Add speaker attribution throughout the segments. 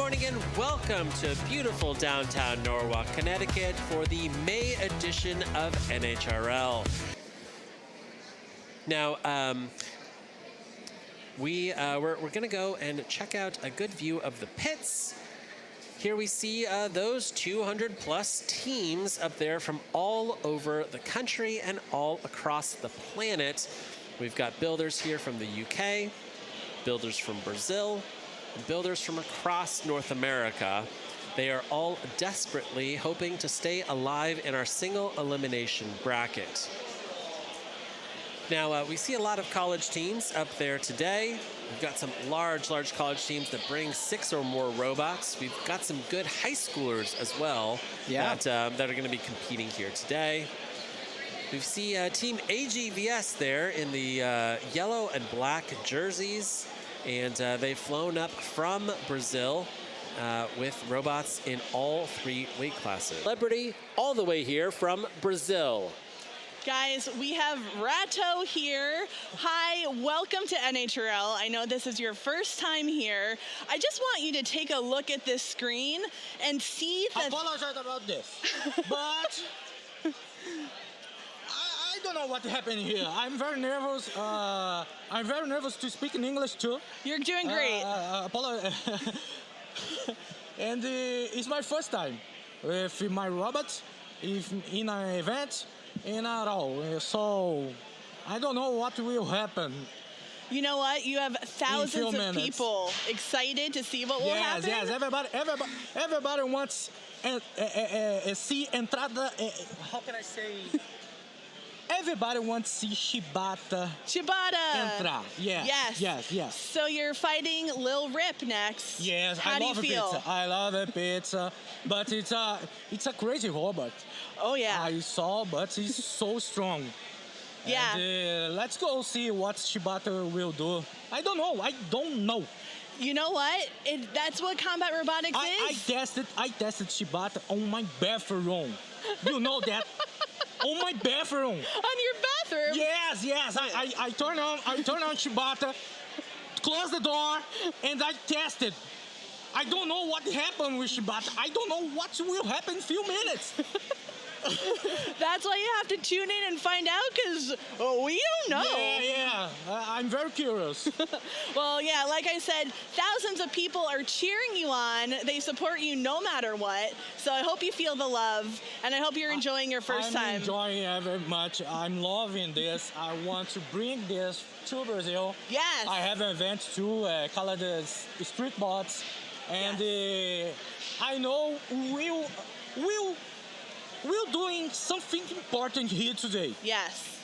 Speaker 1: morning and welcome to beautiful downtown Norwalk, Connecticut for the May edition of NHRL. Now, we're going to go and check out a good view of the pits. Here we see those 200 plus teams up there from all over the country and all across the planet. We've got builders here from the UK, builders from Brazil, and builders from across North America. They are all desperately hoping to stay alive in our single elimination bracket. Now, we see a lot of college teams up there today. We've got some large college teams that bring 6 or more robots. We've got some good high schoolers as well that are going to be competing here today. We see Team 𝐂𝐎𝐍𝐹 there in the yellow and black jerseys, and they've flown up from Brazil with robots in all 3 weight classes. Celebrity all the way here from Brazil.
Speaker 2: Guys, we have Rato here. Hi, welcome to NHRL. I know this is your first time here. I just want you to take a look at this screen and see that...
Speaker 3: I apologize about this, but I don't know what happened here. I'm very nervous. I'm very nervous to speak in English too.
Speaker 2: You're doing great.
Speaker 3: And it's my first time with my robots in an event. And at all, so I don't know what will happen.
Speaker 2: You know what? You have thousands of people excited to see what will happen.
Speaker 3: Yes, everybody wants see entrada. How can I say? Everybody wants to see Chibata.
Speaker 2: Chibata.
Speaker 3: Entrar. Yes.
Speaker 2: So you're fighting Lil Rip next.
Speaker 3: Yes,
Speaker 2: How do you feel?
Speaker 3: Pizza. I love a pizza, but it's a crazy robot.
Speaker 2: Oh yeah.
Speaker 3: I saw, but it's so strong.
Speaker 2: Yeah.
Speaker 3: And, let's go see what Chibata will do. I don't know.
Speaker 2: You know what? That's what combat robotics is.
Speaker 3: I tested Chibata on my bathroom. You know that. On my bathroom.
Speaker 2: On your bathroom?
Speaker 3: Yes. I turn on Chibata, close the door, and I tested. I don't know what happened with Chibata. I don't know what will happen in a few minutes.
Speaker 2: That's why you have to tune in and find out, because we don't know.
Speaker 3: Yeah. I'm very curious.
Speaker 2: Well, yeah, like I said, thousands of people are cheering you on. They support you no matter what. So I hope you feel the love, and I hope you're enjoying your first time.
Speaker 3: I'm enjoying it very much. I'm loving this. I want to bring this to Brazil.
Speaker 2: Yes.
Speaker 3: I have an event too, called the Street Bots. And I know we're doing something important here today.
Speaker 2: Yes.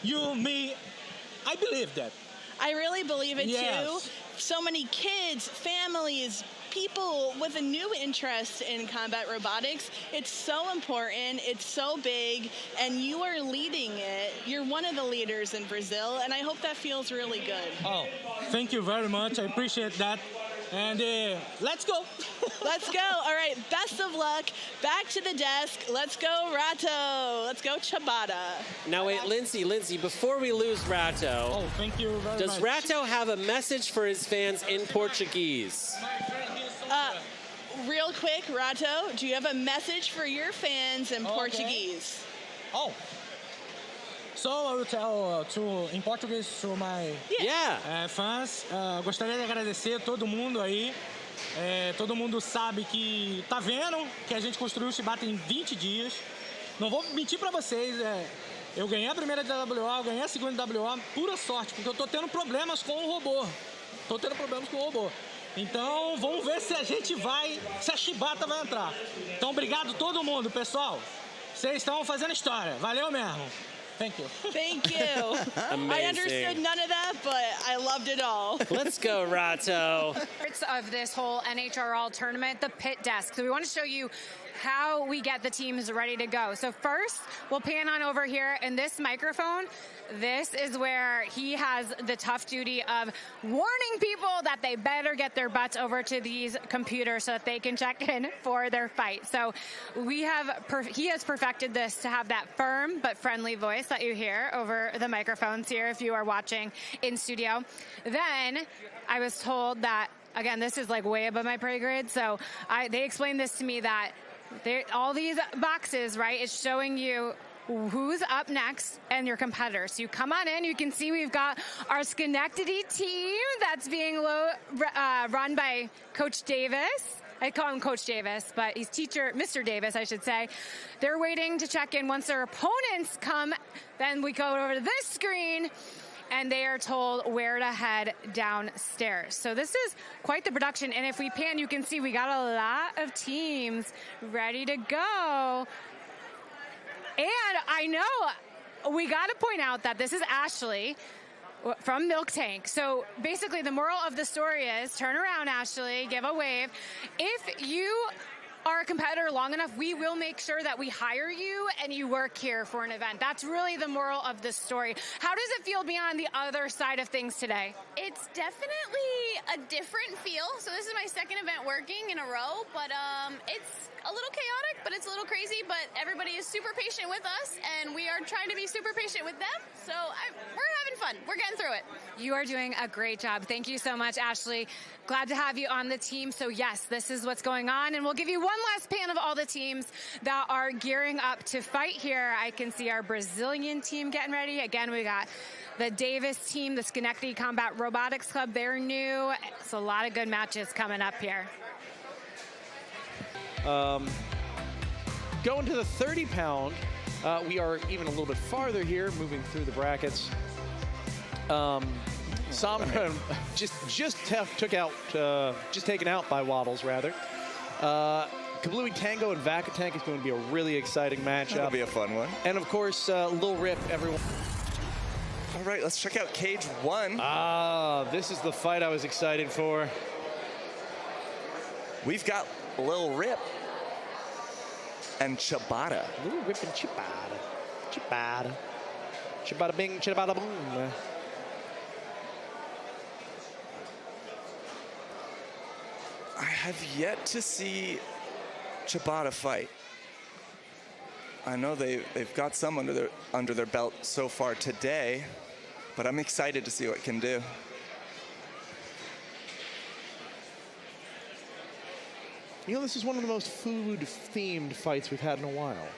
Speaker 3: I believe that.
Speaker 2: I really believe it too. So many kids, families, people with a new interest in combat robotics. It's so important, it's so big, and you are leading it. You're one of the leaders in Brazil, and I hope that feels really good.
Speaker 3: Oh, thank you very much. I appreciate that. And let's go.
Speaker 2: Let's go. All right, best of luck. Back to the desk. Let's go, Rato. Let's go, Chabata.
Speaker 1: Now wait, Lindsay, before we lose Rato.
Speaker 3: Oh, thank you very much.
Speaker 1: Does Rato have a message for his fans in Portuguese?
Speaker 2: Real quick, Rato, do you have a message for your fans in Portuguese?
Speaker 3: Oh. So I will tell in Portuguese to my fãs. Gostaria de agradecer todo mundo aí. Todo mundo sabe que tá vendo que a gente construiu o Chibata em 20 dias. Não vou mentir para vocês, eu ganhei a primeira WO, ganhei a segunda WO, pura sorte, porque eu tô tendo problemas com o robô. Então, vamos ver se a Chibata vai entrar. Então, obrigado todo mundo, pessoal. Vocês estão fazendo história. Valeu mesmo. Thank you.
Speaker 2: Thank you.
Speaker 1: Amazing.
Speaker 2: I understood none of that, but I loved it all.
Speaker 1: Let's go, Rato.
Speaker 4: Of this whole NHRL tournament, the pit desk. So we want to show you how we get the teams ready to go. So first, we'll pan on over here in this microphone. This is where he has the tough duty of warning people that they better get their butts over to these computers so that they can check in for their fight. So he has perfected this to have that firm but friendly voice that you hear over the microphones here if you are watching in studio. Then I was told that again, this is like way above my pay grade. So they explained this to me that all these boxes, right, is showing you who's up next and your competitors. So you come on in, you can see we've got our Schenectady team that's being run by Coach Davis. I call him Coach Davis, but he's Mr. Davis, I should say. They're waiting to check in. Once their opponents come, then we go over to this screen, and they are told where to head downstairs. So this is quite the production. And if we pan, you can see we got a lot of teams ready to go. And I know we got to point out that this is Ashley from Milk Tank. So basically the moral of the story is turn around, Ashley, give a wave. If you are a competitor long enough, we will make sure that we hire you and you work here for an event. That's really the moral of the story. How does it feel being on the other side of things today?
Speaker 5: It's definitely a different feel. So this is my second event working in a row, but it's a little chaotic, but it's a little crazy, but everybody is super patient with us, and we are trying to be super patient with them. So we're having fun. We're getting through it.
Speaker 4: You are doing a great job. Thank you so much, Ashley. Glad to have you on the team. So yes, this is what's going on, and we'll give you one last pan of all the teams that are gearing up to fight here. I can see our Brazilian team getting ready. Again, we got the Davis team, the Schenectady Combat Robotics Club. They're new. It's a lot of good matches coming up here.
Speaker 6: Going to the 30-pound, we are even a little bit farther here, moving through the brackets. Sombra just taken out by Waddles, rather. 𝐂𝐎𝐿 Tango and 𝐁𝐀𝐑 is going to be a really exciting matchup.
Speaker 7: That'll be a fun one.
Speaker 6: And of course, Lil Rip, everyone.
Speaker 7: All right, let's check out Cage 1.
Speaker 6: This is the fight I was excited for.
Speaker 7: We've got Lil Rip and Chibata.
Speaker 6: Lil Rip and Chibata. Chibata. Chibata bing, Chibata boom.
Speaker 7: I have yet to see Chibata fight. I know they've got some under their belt so far today, but I'm excited to see what it can do.
Speaker 6: You know, this is one of the most food-themed fights we've had in a while.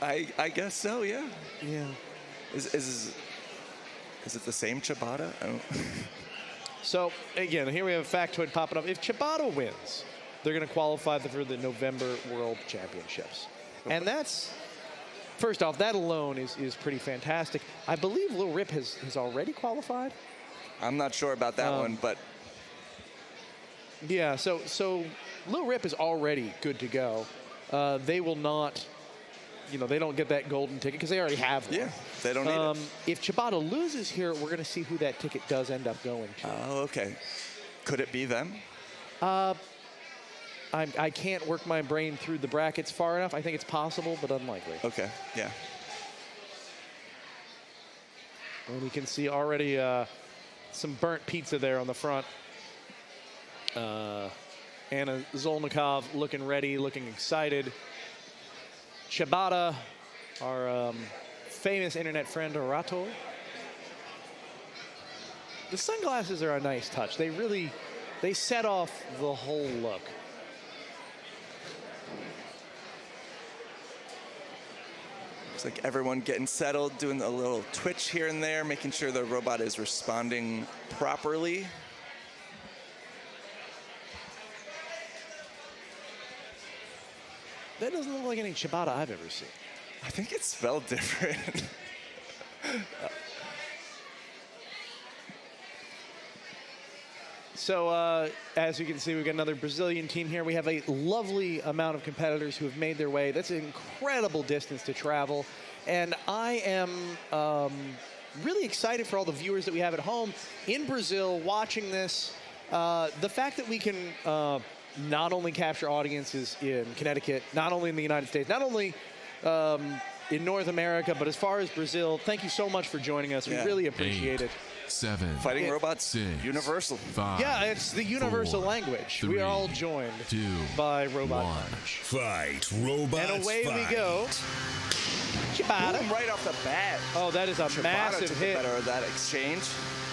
Speaker 7: I guess so, yeah.
Speaker 6: Yeah.
Speaker 7: Is it the same Chibata? I don't
Speaker 6: So, again, here we have a factoid popping up. If Chibata wins, they're going to qualify for the November World Championships. And that's, first off, that alone is pretty fantastic. I believe Lil Rip has already qualified.
Speaker 7: I'm not sure about that one, but...
Speaker 6: Yeah, so Lil Rip is already good to go. They will not, you know, they don't get that golden ticket because they already have one.
Speaker 7: Yeah, they don't need it.
Speaker 6: If Chibata loses here, we're going to see who that ticket does end up going to.
Speaker 7: Oh, okay. Could it be them?
Speaker 6: I can't work my brain through the brackets far enough. I think it's possible, but unlikely.
Speaker 7: Okay, yeah.
Speaker 6: And you can see already some burnt pizza there on the front. Anna Zolnikov looking ready, looking excited. Chibata, our famous internet friend, Rato. The sunglasses are a nice touch. They set off the whole look.
Speaker 7: Looks like everyone getting settled, doing a little twitch here and there, making sure the robot is responding properly.
Speaker 6: That doesn't look like any Chibata I've ever seen.
Speaker 7: I think it's spelled different.
Speaker 6: So, as you can see, we've got another Brazilian team here. We have a lovely amount of competitors who have made their way. That's an incredible distance to travel. And I am really excited for all the viewers that we have at home in Brazil watching this. The fact that we can not only capture audiences in Connecticut, not only in the United States, not only in North America, but as far as Brazil, thank you so much for joining us. We really appreciate it.
Speaker 8: 7.
Speaker 7: Fighting robots,
Speaker 8: 6,
Speaker 7: universal.
Speaker 8: 5,
Speaker 6: yeah, it's the universal
Speaker 8: 4,
Speaker 6: language.
Speaker 8: 3,
Speaker 6: we are all joined
Speaker 8: 2,
Speaker 6: by Robot
Speaker 8: 1.
Speaker 6: Punch.
Speaker 9: Fight, robots,
Speaker 6: and away
Speaker 9: fight.
Speaker 6: we go. Chibata.
Speaker 7: Boom, right off the bat.
Speaker 6: Oh, that is a
Speaker 7: Chibata
Speaker 6: massive
Speaker 7: took
Speaker 6: hit.
Speaker 7: Better of that exchange.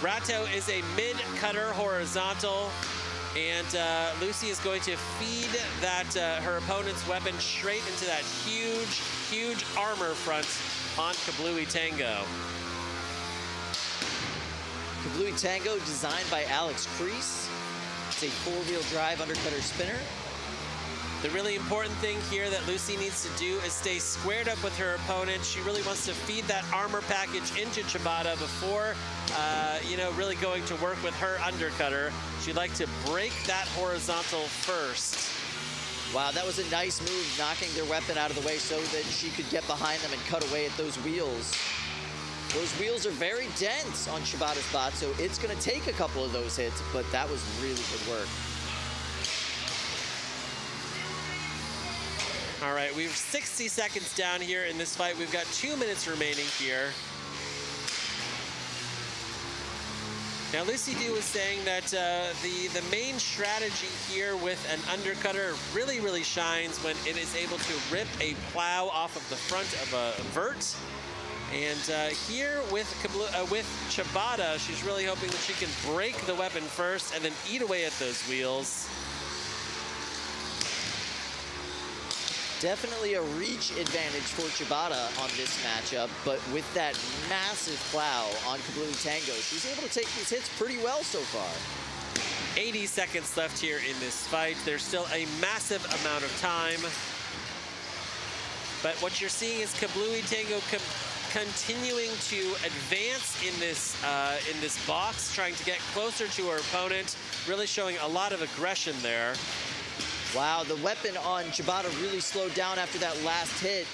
Speaker 1: Rato is a mid-cutter horizontal, and Lucy is going to feed that her opponent's weapon straight into that huge, huge armor front on 𝐂𝐻𝐿𝐼
Speaker 9: 𝐂𝐻𝐿𝐼 designed by Alex Kreese. It's a four-wheel drive undercutter spinner.
Speaker 1: The really important thing here that Lucy needs to do is stay squared up with her opponent. She really wants to feed that armor package into Chibata before, you know, really going to work with her undercutter. She'd like to break that horizontal first.
Speaker 9: Wow, that was a nice move, knocking their weapon out of the way so that she could get behind them and cut away at those wheels. Those wheels are very dense on Chibata's bot, so it's going to take a couple of those hits, but that was really good work.
Speaker 1: All right, we've 60 seconds down here in this fight. We've got 2 minutes remaining here. Now, Lucy Du was saying that the main strategy here with an undercutter really shines when it is able to rip a plow off of the front of a vert. And here with Chibata, she's really hoping that she can break the weapon first and then eat away at those wheels.
Speaker 9: Definitely a reach advantage for Chibata on this matchup, but with that massive plow on 𝐂𝐻𝐿𝐼, she's able to take these hits pretty well so far.
Speaker 1: 80 seconds left here in this fight. There's still a massive amount of time. But what you're seeing is 𝐂𝐻𝐿𝐼 continuing to advance in this box, trying to get closer to her opponent, really showing a lot of aggression there.
Speaker 9: Wow, the weapon on Chibata really slowed down after that last hit.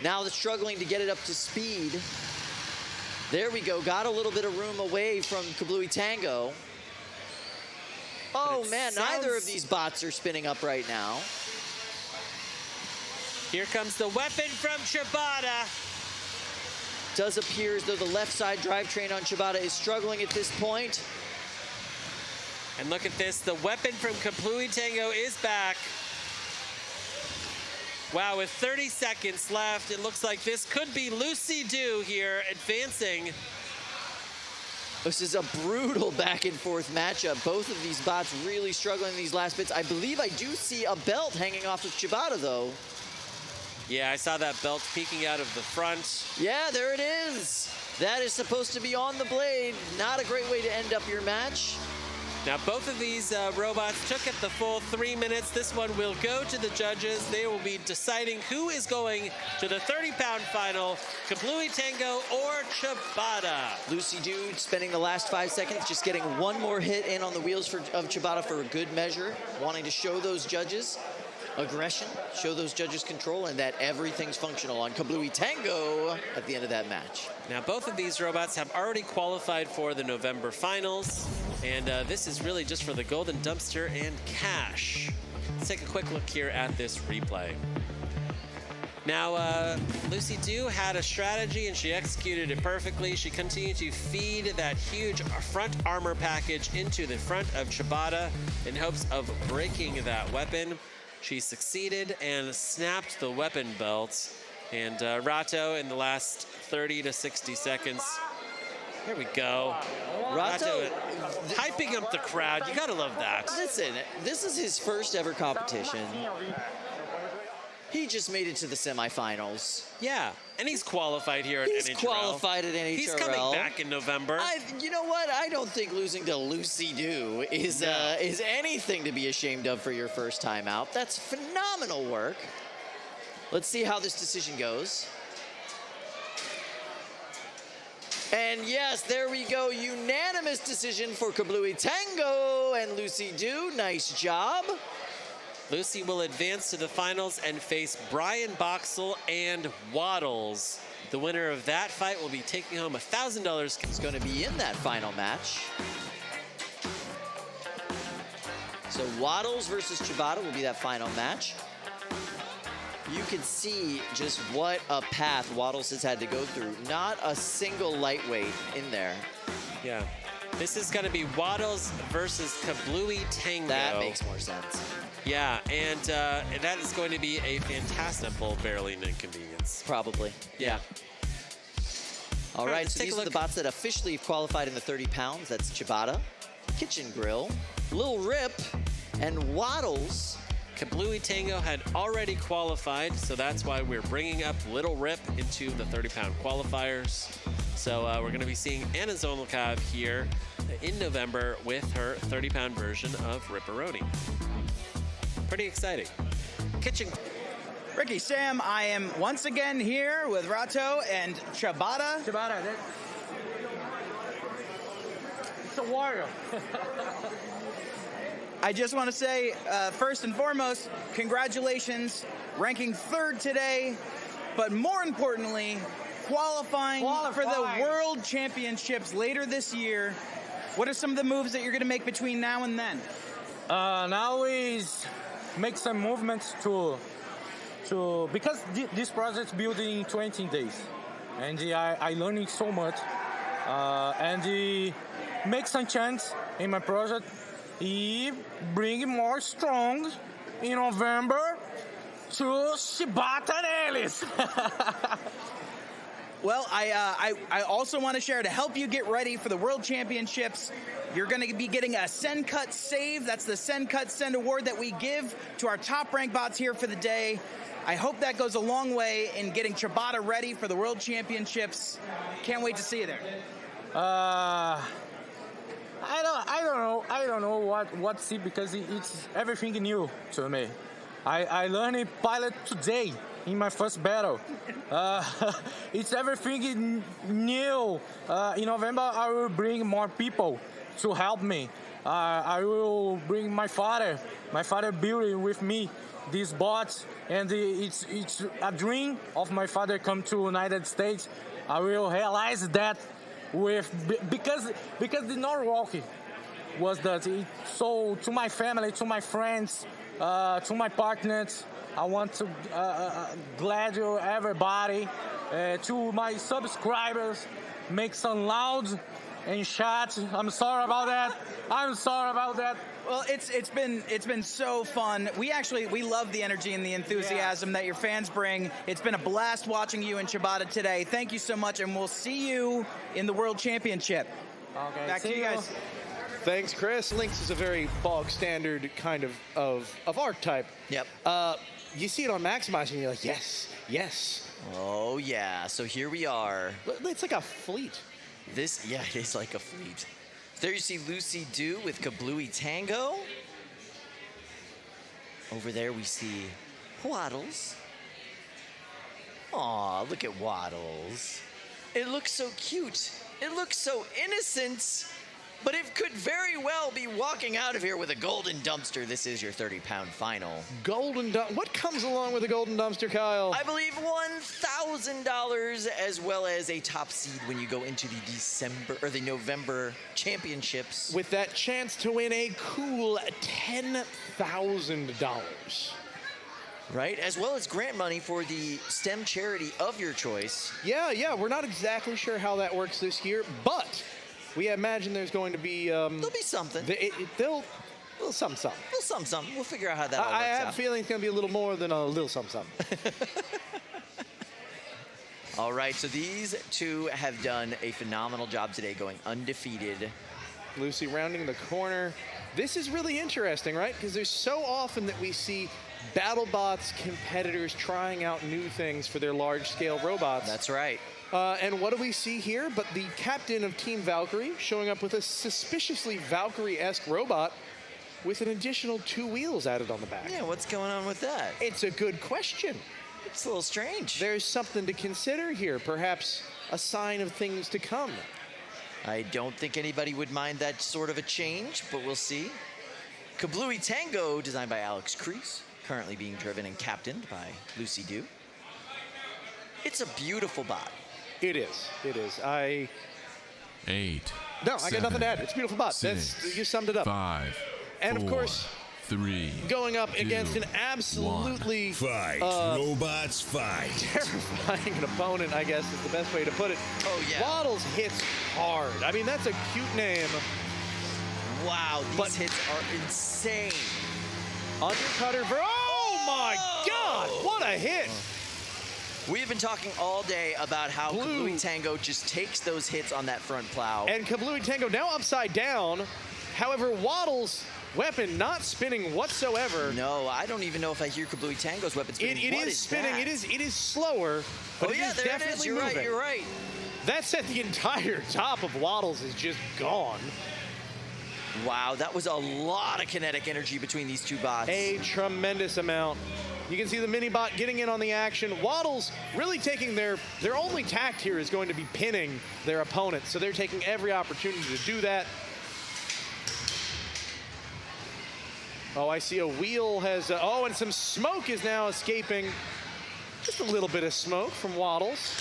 Speaker 9: Now they're struggling to get it up to speed. There we go, got a little bit of room away from 𝐂𝐻𝐿𝐼. Oh man, neither of these bots are spinning up right now.
Speaker 1: Here comes the weapon from Chibata.
Speaker 9: Does appear as though the left side drivetrain on Chibata is struggling at this point.
Speaker 1: And look at this, the weapon from 𝐂𝐻𝐿𝐼 is back. Wow, with 30 seconds left, it looks like this could be Lucy Du here advancing.
Speaker 9: This is a brutal back and forth matchup. Both of these bots really struggling in these last bits. I believe I do see a belt hanging off of Chibata though.
Speaker 1: Yeah, I saw that belt peeking out of the front.
Speaker 9: Yeah, there it is. That is supposed to be on the blade. Not a great way to end up your match.
Speaker 1: Now, both of these robots took it the full 3 minutes. This one will go to the judges. They will be deciding who is going to the 30-pound final, 𝐂𝐻𝐿𝐼 or Chibata.
Speaker 9: Lucy Du spending the last 5 seconds just getting one more hit in on the wheels of Chibata for a good measure, wanting to show those judges aggression, show those judges control, and that everything's functional on 𝐂𝐻𝐿𝐼 at the end of that match.
Speaker 1: Now, both of these robots have already qualified for the November finals, and this is really just for the golden dumpster and cash. Let's take a quick look here at this replay. Now, Lucy Du had a strategy, and she executed it perfectly. She continued to feed that huge front armor package into the front of Chibata in hopes of breaking that weapon. She succeeded and snapped the weapon belt. And Rato in the last 30 to 60 seconds. Here we go.
Speaker 9: Rato
Speaker 1: hyping up the crowd. You gotta love that.
Speaker 9: Listen, this is his first ever competition. He just made it to the semifinals.
Speaker 1: Yeah, and he's qualified here at NHRL.
Speaker 9: He's qualified at NHRL.
Speaker 1: He's coming back in November.
Speaker 9: You know what? I don't think losing to Lucy Du is anything to be ashamed of for your first time out. That's phenomenal work. Let's see how this decision goes. And yes, there we go. Unanimous decision for 𝐂𝐻𝐿𝐼 and Lucy Du. Nice job.
Speaker 1: Lucy will advance to the finals and face Brian Boxall and Waddles. The winner of that fight will be taking home $1,000.
Speaker 9: He's going to be in that final match. So Waddles versus Chibata will be that final match. You can see just what a path Waddles has had to go through. Not a single lightweight in there.
Speaker 1: Yeah. This is going to be Waddles versus 𝐂𝐻𝐿𝐼.
Speaker 9: That makes more sense.
Speaker 1: Yeah, and that is going to be a fantastic barreling inconvenience.
Speaker 9: Probably.
Speaker 1: Yeah.
Speaker 9: All right, so these are the bots that officially have qualified in the 30 pounds. That's Chibata, Kitchen Grill, Lil Rip, and Waddles.
Speaker 1: 𝐂𝐻𝐿𝐑 had already qualified, so that's why we're bringing up Lil Rip into the 30-pound qualifiers. So we're going to be seeing 𝐂𝐻𝐿𝐑 here in November with her 30-pound version of Ripperoni. Pretty exciting. Kitchen.
Speaker 8: Ricky, Sam, I am once again here with Rato and Chibata.
Speaker 3: Chibata, it's a warrior.
Speaker 8: I just want to say, first and foremost, congratulations, ranking 3rd today, but more importantly, qualifying for the World Championships later this year. What are some of the moves that you're going to make between now and then?
Speaker 3: Now is make some movements to because this project built in 20 days, and I learning so much, and make some chance in my project. He bring more strong in November to Chibata and Ellis.
Speaker 8: Well, I also want to share, to help you get ready for the World Championships, you're going to be getting a 𝐂𝐻𝐑 Save. That's the 𝐂𝐻𝐑 Send Award that we give to our top ranked bots here for the day. I hope that goes a long way in getting Chibata ready for the World Championships. Can't wait to see you there.
Speaker 3: I don't know what see, because it's everything new to me. I learned pilot today in my first battle. It's everything new. In November, I will bring more people to help me. I will bring my father. My father building with me these bots, and it's a dream of my father come to United States. I will realize that because the Norwalk was that. So to my family, to my friends, to my partners, I want to glad you everybody, to my subscribers, make some loud and shout. I'm sorry about that.
Speaker 8: Well, it's been so fun. We love the energy and the enthusiasm that your fans bring. It's been a blast watching you and Chibata today. Thank you so much, and we'll see you in the World Championship.
Speaker 3: Okay,
Speaker 8: back to you guys.
Speaker 6: Thanks, Chris. Lynx is a very bog standard kind of archetype.
Speaker 9: Yep.
Speaker 6: You see it on Maximize, and you're like, yes, yes.
Speaker 9: Oh yeah. So here we are.
Speaker 6: It's like a fleet.
Speaker 9: It is like a fleet. There you see 𝐿𝐑 with 𝐂𝐻𝐿𝐑. Over there we see Waddles. Aw, look at Waddles. It looks so cute. It looks so innocent. But it could very well be walking out of here with a golden dumpster. This is your 30-pound final.
Speaker 6: Golden dumpster. What comes along with a golden dumpster, Kyle?
Speaker 9: I believe $1,000, as well as a top seed when you go into the November championships.
Speaker 6: With that chance to win a cool $10,000.
Speaker 9: Right, as well as grant money for the STEM charity of your choice.
Speaker 6: Yeah, we're not exactly sure how that works this year, but we imagine there's going to be...
Speaker 9: there'll be something.
Speaker 6: Little something.
Speaker 9: Little something. We'll figure out how that all works out.
Speaker 6: I have a feeling it's going to be a little more than a little something.
Speaker 9: All right, so these two have done a phenomenal job today, going undefeated.
Speaker 6: 𝐿𝐑 rounding the corner. This is really interesting, right? Because there's so often that we see BattleBots competitors trying out new things for their large-scale robots.
Speaker 9: That's right.
Speaker 6: And what do we see here? But the captain of Team Valkyrie showing up with a suspiciously Valkyrie-esque robot with an additional 2 wheels added on the back.
Speaker 9: Yeah, what's going on with that?
Speaker 6: It's a good question.
Speaker 9: It's a little strange.
Speaker 6: There's something to consider here, perhaps a sign of things to come.
Speaker 9: I don't think anybody would mind that sort of a change, but we'll see. 𝐂𝐻𝐿𝐑, designed by Alex Kreese, currently being driven and captained by 𝐿𝐑. It's a beautiful bot.
Speaker 6: It is. I got nothing to add. It's a beautiful bot.
Speaker 10: 6,
Speaker 6: you summed it up.
Speaker 10: 5,
Speaker 6: and
Speaker 10: 4,
Speaker 6: of course,
Speaker 10: 3,
Speaker 6: going up
Speaker 10: 2,
Speaker 6: against an absolutely
Speaker 11: fight. Robots fight.
Speaker 6: Terrifying opponent, I guess is the best way to put it.
Speaker 9: Oh yeah.
Speaker 6: Waddles hits hard. I mean, that's a cute name.
Speaker 9: Wow, these hits are insane.
Speaker 6: Undercutter. Oh my God! What a hit!
Speaker 9: We have been talking all day about how 𝐂𝐻𝐿𝐼 just takes those hits on that front plow.
Speaker 6: And 𝐂𝐻𝐿𝐼 now upside down. However, Waddle's weapon not spinning whatsoever.
Speaker 9: No, I don't even know if I hear 𝐂𝐻𝐿𝐼 weapon spinning.
Speaker 6: It is spinning.
Speaker 9: That?
Speaker 6: It is slower, but it is definitely moving.
Speaker 9: You're right.
Speaker 6: That set the entire top of Waddle's is just gone.
Speaker 9: Wow, that was a lot of kinetic energy between these two bots.
Speaker 6: A tremendous amount. You can see the mini bot getting in on the action. Waddle's really taking their only tact here is going to be pinning their opponent. So they're taking every opportunity to do that. Oh, I see a wheel has, and some smoke is now escaping. Just a little bit of smoke from Waddle's.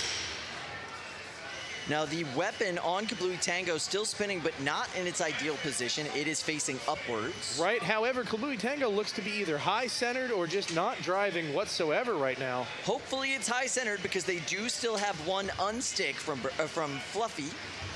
Speaker 9: Now the weapon on 𝐂𝐻𝐿𝐼 still spinning, but not in its ideal position. It is facing upwards.
Speaker 6: Right, however, 𝐂𝐻𝐿𝐼 looks to be either high-centered or just not driving whatsoever right now.
Speaker 9: Hopefully it's high-centered because they do still have one unstick from Fluffy.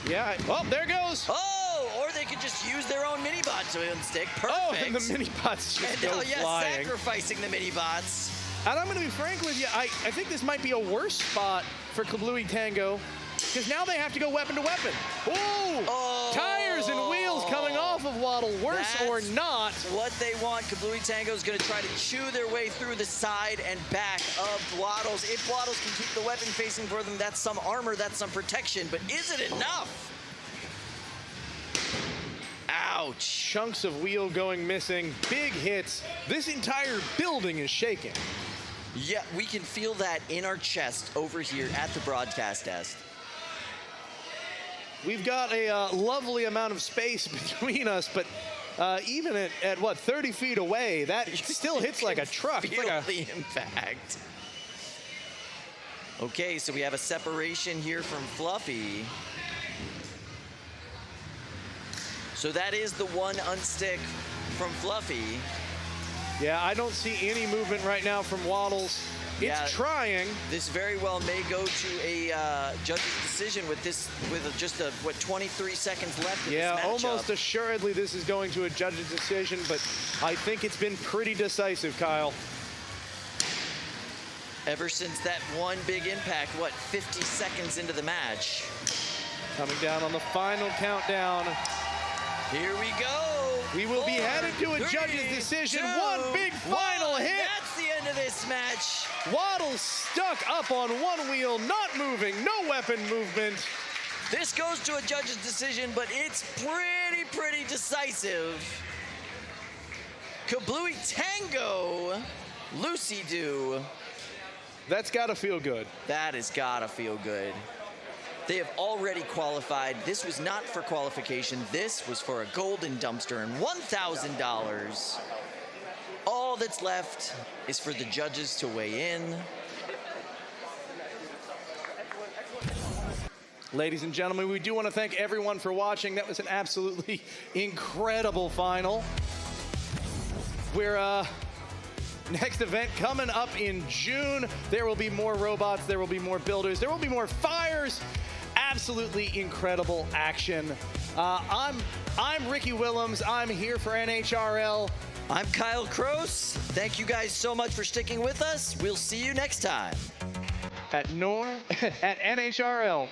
Speaker 6: Yeah, oh, there goes.
Speaker 9: Oh, or they could just use their own mini-bot to unstick. Perfect.
Speaker 6: Oh, and the mini-bots just go flying.
Speaker 9: Sacrificing the mini-bots.
Speaker 6: And I'm going to be frank with you, I think this might be a worse spot for 𝐂𝐻𝐿𝐼, because now they have to go weapon to weapon. Oh, tires and wheels coming off of Waddle, worse or not.
Speaker 9: What they want. 𝐂𝐻𝐿𝐼 is going to try to chew their way through the side and back of Waddle's. If Waddle's can keep the weapon facing for them, that's some armor, that's some protection, but is it enough? Ouch.
Speaker 6: Chunks of wheel going missing, big hits. This entire building is shaking.
Speaker 9: Yeah, we can feel that in our chest over here at the broadcast desk.
Speaker 6: We've got a lovely amount of space between us, but even at what, 30 feet away, that still hits like a truck.
Speaker 9: Feel the impact. Okay, so we have a separation here from Fluffy. So that is the one unstick from Fluffy.
Speaker 6: Yeah, I don't see any movement right now from Waddle's. It's trying.
Speaker 9: This very well may go to a judge's decision with just 23 seconds left in this matchup.
Speaker 6: Almost assuredly this is going to a judge's decision, but I think it's been pretty decisive, Kyle.
Speaker 9: Ever since that one big impact, 50 seconds into the match.
Speaker 6: Coming down on the final countdown.
Speaker 9: Here we go.
Speaker 6: We will be headed to a judge's decision. One big final hit.
Speaker 9: That's the end of this match.
Speaker 6: Waddle stuck up on one wheel, not moving, no weapon movement.
Speaker 9: This goes to a judge's decision, but it's pretty decisive. 𝐂𝐻𝐿𝐼, 𝐿UCI.
Speaker 6: That's gotta feel good.
Speaker 9: That has gotta feel good. They have already qualified. This was not for qualification. This was for a golden dumpster and $1,000. All that's left is for the judges to weigh in.
Speaker 6: Ladies and gentlemen, we do want to thank everyone for watching. That was an absolutely incredible final. We're next event coming up in June. There will be more robots, there will be more builders, there will be more fires. Absolutely incredible action. I'm Ricky Willems. I'm here for NHRL.
Speaker 9: I'm Kyle Kroos. Thank you guys so much for sticking with us. We'll see you next time.
Speaker 6: At NHRL.